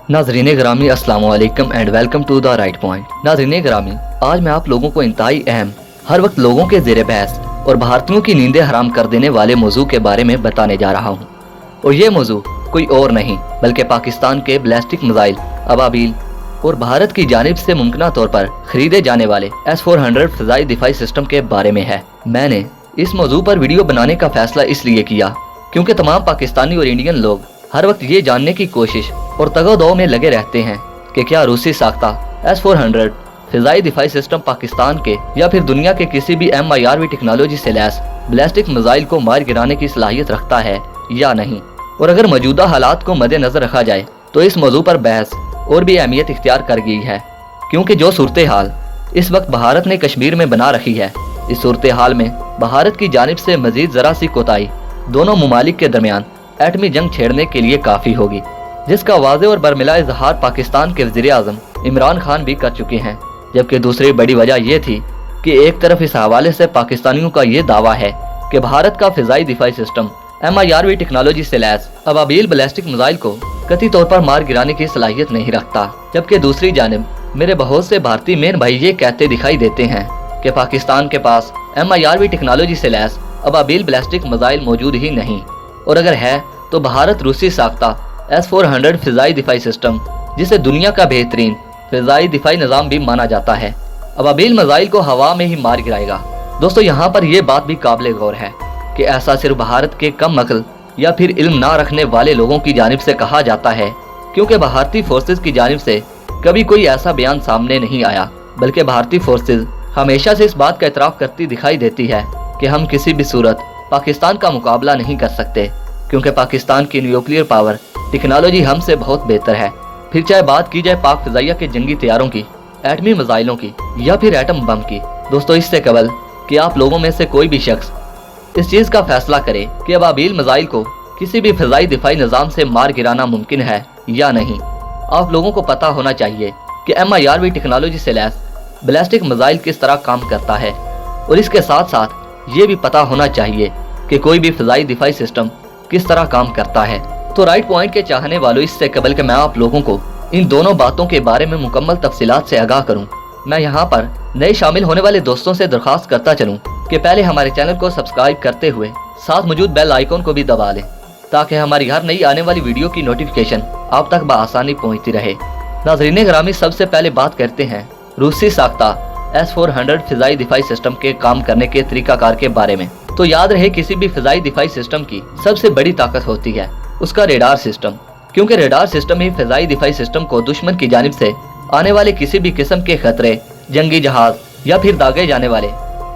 नाज़रीन ग्रामी अस्सलाम वालेकुम and welcome to the right point. नाज़रीन ग्रामी, आज मैं आप लोगों को इंतहाई अहम, हर वक्त लोगों के ज़ेरे बहस और भारतीयों की नींदें हराम कर देने वाले मौजू के बारे में बताने जा रहा हूँ। और ये मौजू कोई और नहीं बल्कि पाकिस्तान के बैलिस्टिक मिसाइल अबाबील और भारत की जानिब से मुमकिन तौर पर खरीदे जाने वाले S-400 फ़िज़ाई दिफाई सिस्टम के बारे में है। मैंने इस मौजू पर वीडियो बनाने का फैसला इसलिए किया क्योंकि तमाम पाकिस्तानी और इंडियन लोग हर वक्त ये जानने की कोशिश और तगोदो में लगे रहते हैं कि क्या रूसी साख्ता S-400 फ़िज़ाई दिफाई सिस्टम पाकिस्तान के या फिर दुनिया के किसी भी MIRV टेक्नोलॉजी से लैस बैलिस्टिक मिसाइल को मार गिराने की सलाहियत रखता है या नहीं। और अगर मौजूदा हालात को मद्देनजर रखा जाए तो इस मौजू पर बहस और भी अहमियत इख्तियार कर गई है, क्योंकि जो सूरत हाल इस वक्त भारत ने कश्मीर में बना रखी है, इस सूरत हाल में भारत की जानिब से मजीद ज़रा सी कोताही दोनों ममालिक के दरमियान एटमी जंग छेड़ने के लिए काफ़ी होगी, जिसका वाज़े और बरमिला इजहार पाकिस्तान के वज़ीर आज़म इमरान खान भी कर चुके हैं। जबकि दूसरी बड़ी वजह यह थी कि एक तरफ इस हवाले से पाकिस्तानियों का ये दावा है कि भारत का फ़िज़ाई दिफाई सिस्टम MIRV टेक्नोलॉजी से लैस अबाबील बैलिस्टिक मिसाइल को कतई तौर पर मार गिराने की सलाहियत नहीं रखता। जबकि दूसरी जानिब मेरे बहुत से भारतीय मेन भाई ये कहते दिखाई देते हैं कि पाकिस्तान के पास MIRV टेक्नोलॉजी से लैस अबाबील बैलिस्टिक मिसाइल मौजूद ही नहीं, और अगर है तो भारत रूसी साख्ता S-400 फ़िज़ाई दिफाई सिस्टम, जिसे दुनिया का बेहतरीन फ़िज़ाई दिफाई निज़ाम भी माना जाता है, अबाबील मिसाइल को हवा में ही मार गिराएगा। दोस्तों, यहाँ पर यह बात भी काबिल गौर है कि ऐसा सिर्फ भारत के कम अक्ल या फिर इल्म ना रखने वाले लोगों की जानिब से कहा जाता है, क्योंकि भारतीय फोर्सेज की जानिब से कभी कोई ऐसा बयान सामने नहीं आया, बल्कि भारतीय फोर्सेज हमेशा से इस बात का एतराफ़ करती दिखाई देती है कि हम किसी भी सूरत पाकिस्तान का मुकाबला नहीं कर सकते, क्योंकि पाकिस्तान की न्यूक्लियर पावर टेक्नोलॉजी हमसे बहुत बेहतर है। फिर चाहे बात की जाए पाक फ़िज़ाइया के जंगी तैयारों की, एटमी मिसाइलों की या फिर एटम बम की। दोस्तों, इससे कबल कि आप लोगों में से कोई भी शख्स इस चीज़ का फैसला करे कि अबाबील मिसाइल को किसी भी फ़िज़ाई दिफाई निज़ाम से मार गिराना मुमकिन है या नहीं, आप लोगों को पता होना चाहिए कि MIRV टेक्नोलॉजी से लैस बैलिस्टिक मिसाइल किस तरह काम करता है, और इसके साथ साथ ये भी पता होना चाहिए कि कोई भी फ़िज़ाई दिफाई सिस्टम किस तरह काम करता है। तो राइट पॉइंट के चाहने वालों, इससे कबल कि मैं आप लोगों को इन दोनों बातों के बारे में मुकम्मल तफसीलात से आगाह करूं, मैं यहाँ पर नए शामिल होने वाले दोस्तों से दरख्वास्त करता चलूं कि पहले हमारे चैनल को सब्सक्राइब करते हुए साथ मौजूद बेल आइकॉन को भी दबा लें, ताकि हमारी हर नई आने वाली वीडियो की नोटिफिकेशन आप तक बआसानी पहुँचती रहे। नाज़रीन ग्रामी, सबसे पहले बात करते हैं रूसी साख्ता S-400 फ़िज़ाई दिफाई सिस्टम के काम करने के तरीकाकार के बारे में। तो याद रहे, किसी भी फ़िज़ाई दिफाई सिस्टम की सबसे बड़ी ताकत होती है उसका रेडार सिस्टम, क्योंकि रेडार सिस्टम ही फ़िज़ाई दिफाई सिस्टम को दुश्मन की जानिब से आने वाले किसी भी किस्म के खतरे, जंगी जहाज या फिर दागे जाने वाले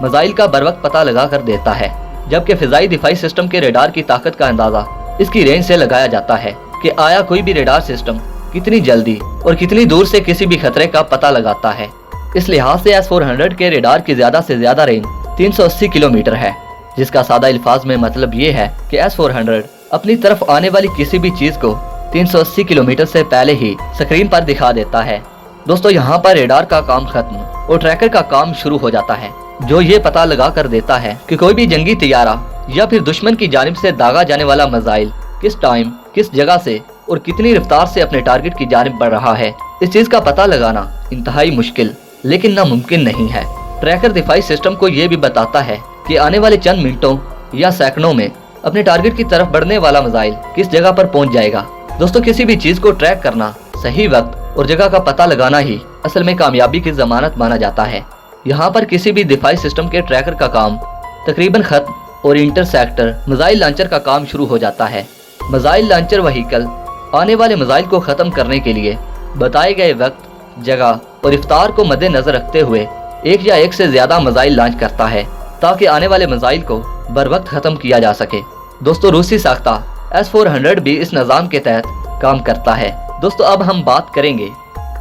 मिसाइल का बर वक्त पता लगा कर देता है। जबकि फ़िज़ाई दिफाई सिस्टम के रेडार की ताकत का अंदाज़ा इसकी रेंज से लगाया जाता है कि आया कोई भी रेडार सिस्टम कितनी जल्दी और कितनी दूर से किसी भी खतरे का पता लगाता है। इस लिहाज से S-400 के रेडार की ज़्यादा से ज़्यादा रेंज 380 किलोमीटर है, जिसका सादा अल्फाज में मतलब ये है कि S-400 अपनी तरफ आने वाली किसी भी चीज़ को 380 किलोमीटर से पहले ही स्क्रीन पर दिखा देता है। दोस्तों, यहाँ पर रेडार का काम खत्म और ट्रैकर का काम शुरू हो जाता है, जो ये पता लगा कर देता है कि कोई भी जंगी तैयारा या फिर दुश्मन की जानिब से दागा जाने वाला मिसाइल किस टाइम, किस जगह से और कितनी रफ्तार से अपने टारगेट की जानिब बढ़ रहा है। इस चीज़ का पता लगाना इंतहाई मुश्किल लेकिन नामुमकिन नहीं है। ट्रैकर दिफाई सिस्टम को ये भी बताता है कि आने वाले चंद मिनटों या सेकंडों में अपने टारगेट की तरफ बढ़ने वाला मिसाइल किस जगह पर पहुंच जाएगा। दोस्तों, किसी भी चीज़ को ट्रैक करना, सही वक्त और जगह का पता लगाना ही असल में कामयाबी की ज़मानत माना जाता है। यहाँ पर किसी भी दिफाई सिस्टम के ट्रैकर का काम तकरीबन खत्म और इंटरसेप्टर मिसाइल लॉन्चर का काम शुरू हो जाता है। मिसाइल लॉन्चर व्हीकल आने वाले मिसाइल को ख़त्म करने के लिए बताए गए वक्त, जगह और रफ्तार को मद्देनजर रखते हुए एक या एक से ज़्यादा मिसाइल लॉन्च करता है, ताकि आने वाले मिसाइल को बर वक्त ख़त्म किया जा सके। दोस्तों, रूसी साख्ता S-400 भी इस निज़ाम के तहत काम करता है। दोस्तों, अब हम बात करेंगे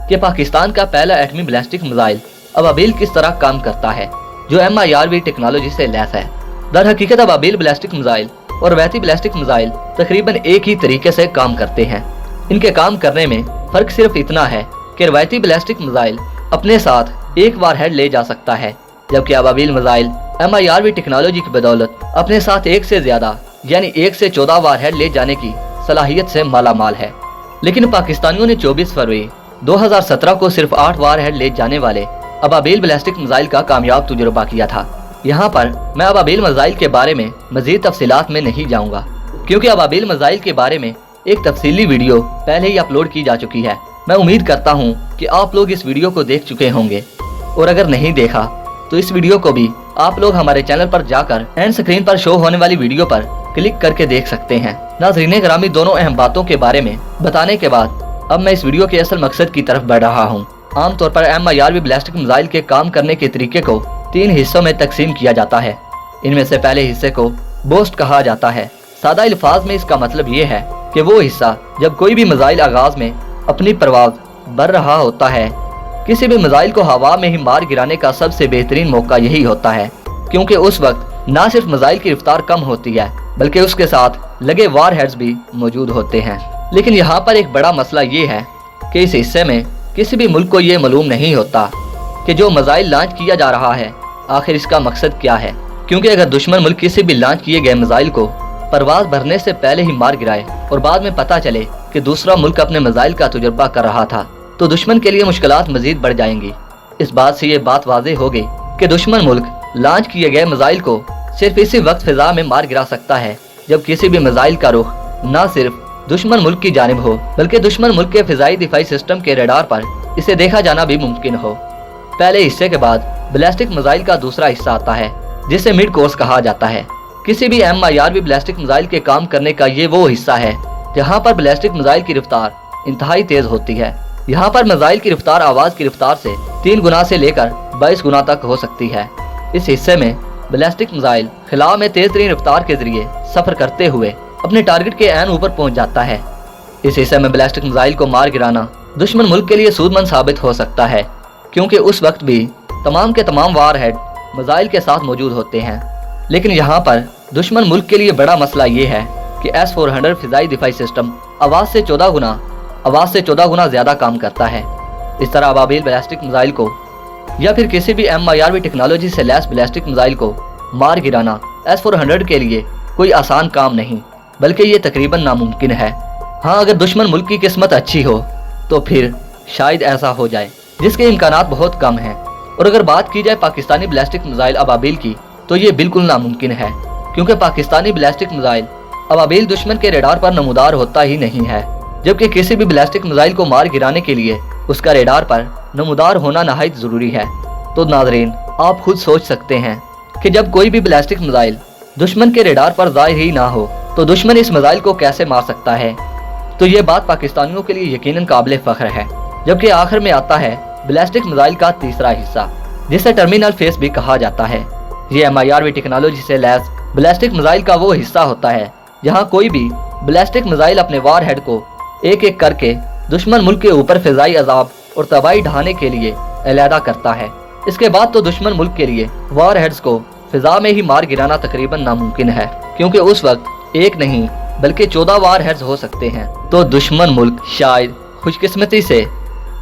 कि पाकिस्तान का पहला एटमी बैलिस्टिक मिसाइल अबाबील किस तरह काम करता है, जो MIRV टेक्नोलॉजी से लैस है। दर हकीकत अबाबील बैलिस्टिक मिसाइल और रवायती बैलिस्टिक मिसाइल तकरीबन एक ही तरीके से काम करते हैं। इनके काम करने में फ़र्क सिर्फ इतना है कि रवायती बैलिस्टिक मिसाइल अपने साथ एक वारहेड ले जा सकता है, जबकि अबाबील मिसाइल MIRV टेक्नोलॉजी की बदौलत अपने साथ एक से ज़्यादा यानी 1 से 14 वारहेड ले जाने की सलाहियत से माला माल है। लेकिन पाकिस्तानियों ने 24 फरवरी 2017 को सिर्फ 8 वारहेड ले जाने वाले अबाबील बैलिस्टिक मिसाइल का कामयाब तजुर्बा किया था। यहाँ पर मैं अबाबील मिसाइल के बारे में मजीद तफसीलात में नहीं जाऊँगा, क्योंकि अबाबील मिसाइल के बारे में एक तफसीली वीडियो पहले ही अपलोड की जा चुकी है। मैं उम्मीद करता हूँ कि आप लोग इस वीडियो को देख चुके होंगे, और अगर नहीं देखा तो इस वीडियो को भी आप लोग हमारे चैनल पर जाकर एंड स्क्रीन पर शो होने वाली वीडियो पर क्लिक करके देख सकते हैं। नाज़रीन ग्रामी, दोनों अहम बातों के बारे में बताने के बाद अब मैं इस वीडियो के असल मकसद की तरफ बढ़ रहा हूँ। आमतौर पर MIRV बैलिस्टिक मिसाइल के काम करने के तरीके को 3 हिस्सों में तकसीम किया जाता है। इनमें से पहले हिस्से को बोस्ट कहा जाता है। सादा अल्फाज में इसका मतलब ये है कि वो हिस्सा जब कोई भी मिसाइल आगाज में अपनी परवाज बढ़ रहा होता है। किसी भी मिसाइल को हवा में ही मार गिराने का सबसे बेहतरीन मौका यही होता है, क्योंकि उस वक्त न सिर्फ मिसाइल की रफ्तार कम होती है बल्कि उसके साथ लगे वार हेड्स भी मौजूद होते हैं। लेकिन यहाँ पर एक बड़ा मसला ये है कि इस हिस्से में किसी भी मुल्क को ये मालूम नहीं होता कि जो मिसाइल लॉन्च किया जा रहा है आखिर इसका मकसद क्या है। क्योंकि अगर दुश्मन मुल्क किसी भी लॉन्च किए गए मिसाइल को परवाज भरने से पहले ही मार गिराए और बाद में पता चले कि दूसरा मुल्क अपने मिसाइल का तजुर्बा कर रहा था, तो दुश्मन के लिए मुश्किलात मजीद बढ़ जाएंगी। इस बात से ये बात वाज़ेह होगी कि दुश्मन मुल्क लॉन्च किए गए मिसाइल को सिर्फ इसी वक्त फिजा में मार गिरा सकता है जब किसी भी मिसाइल का रुख न सिर्फ दुश्मन मुल्क की जानिब हो बल्कि दुश्मन मुल्क के फिजाई दिफाई सिस्टम के रडार पर इसे देखा जाना भी मुमकिन हो। पहले हिस्से के बाद बैलिस्टिक मिसाइल का दूसरा हिस्सा आता है जिसे मिड कोर्स कहा जाता है। किसी भी MIRV बैलिस्टिक मिसाइल के काम करने का ये वो हिस्सा है जहाँ पर बैलिस्टिक मिसाइल की रफ्तार इंतहाई तेज होती है। यहाँ पर मिसाइल की रफ्तार आवाज की रफ्तार से 3 गुना से लेकर 22 गुना तक हो सकती है। इस हिस्से में बैलिस्टिक मिसाइल खिला में तेज तरीन रफ्तार के जरिए सफर करते हुए अपने टारगेट के ऐन ऊपर पहुंच जाता है। इस हिस्से में बैलिस्टिक मिसाइल को मार गिराना दुश्मन मुल्क के लिए सूदमंद साबित हो सकता है, क्योंकि उस वक्त भी तमाम के तमाम वार हेड मिसाइल के साथ मौजूद होते हैं। लेकिन यहाँ पर दुश्मन मुल्क के लिए बड़ा मसला ये है कि S-400 फिजाई दिफाई सिस्टम आवाज से 14 गुना ज्यादा काम करता है। इस तरह अबाबील बैलिस्टिक मिसाइल को या फिर किसी भी MIRV टेक्नोलॉजी से लैस बैलिस्टिक मिसाइल को मार गिराना S-400 के लिए कोई आसान काम नहीं बल्कि ये तकरीबन नामुमकिन है। हाँ, अगर दुश्मन मुल्क की किस्मत अच्छी हो तो फिर शायद ऐसा हो जाए, जिसके इम्कानात बहुत कम हैं। और अगर बात की जाए पाकिस्तानी बैलिस्टिक मिसाइल अबाबील की तो ये बिल्कुल नामुमकिन है, क्योंकि पाकिस्तानी बैलिस्टिक मिसाइल अबाबील दुश्मन के रेडार पर नमूदार होता ही नहीं है, जबकि किसी भी बैलिस्टिक मिसाइल को मार गिराने के लिए उसका रेडार पर नमूदार होना नहायत ज़रूरी है। तो नाज़रीन, आप खुद सोच सकते हैं कि जब कोई भी बैलिस्टिक मिसाइल दुश्मन के रेडार पर ज़ाहिर ही ना हो तो दुश्मन इस मिसाइल को कैसे मार सकता है। तो ये बात पाकिस्तानियों के लिए यकीनन काबिल फ़ख्र है। जबकि आखिर में आता है बैलिस्टिक मिसाइल का तीसरा हिस्सा, जिसे टर्मिनल फेस भी कहा जाता है। ये MIRV टेक्नोलॉजी से लैस बैलिस्टिक मिसाइल का वो हिस्सा होता है जहाँ कोई भी बैलिस्टिक मिसाइल अपने वार हेड को एक एक करके दुश्मन मुल्क के ऊपर फिजाई अजाब और तबाही ढाने के लिए अलहदा करता है। इसके बाद तो दुश्मन मुल्क के लिए वार हेड्स को फिजा में ही मार गिराना तकरीबन नामुमकिन है, क्योंकि उस वक्त एक नहीं बल्कि 14 वार हेड्स हो सकते हैं। तो दुश्मन मुल्क शायद खुशकिस्मती से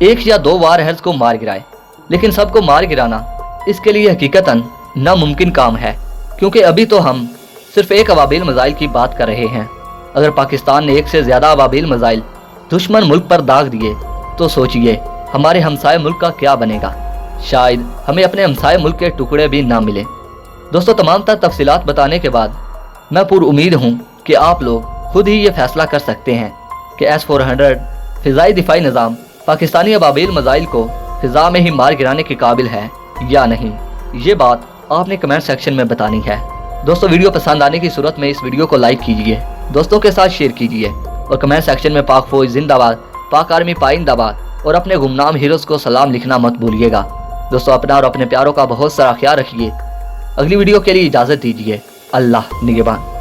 1 या 2 वार हेड्स को मार गिराए, लेकिन सबको मार गिराना इसके लिए हकीकतन नामुमकिन काम है, क्योंकि अभी तो हम सिर्फ एक अबाबील मिसाइल की बात कर रहे हैं। अगर पाकिस्तान ने 1 से ज़्यादा अबाबील मिसाइल दुश्मन मुल्क पर दाग दिए तो सोचिए हमारे हमसाए मुल्क का क्या बनेगा। शायद हमें अपने हमसाए मुल्क के टुकड़े भी ना मिले। दोस्तों, तमाम तर तफसीलात बताने के बाद मैं पूरी उम्मीद हूँ कि आप लोग खुद ही ये फैसला कर सकते हैं कि S-400 फिजाई दिफाई निज़ाम पाकिस्तानी अबाबील मिसाइल को फिजा में ही मार गिराने के काबिल है या नहीं। ये बात आपने कमेंट सेक्शन में बतानी है। दोस्तों, वीडियो पसंद आने की सूरत में इस वीडियो को लाइक कीजिए, दोस्तों के साथ शेयर कीजिए और कमेंट सेक्शन में पाक फौज जिंदाबाद, पाक आर्मी पाइंदाबाद और अपने गुमनाम हीरोज़ को सलाम लिखना मत भूलिएगा। दोस्तों, अपना और अपने प्यारों का बहुत सारा ख्याल रखिए। अगली वीडियो के लिए इजाज़त दीजिए। अल्लाह निगहबान।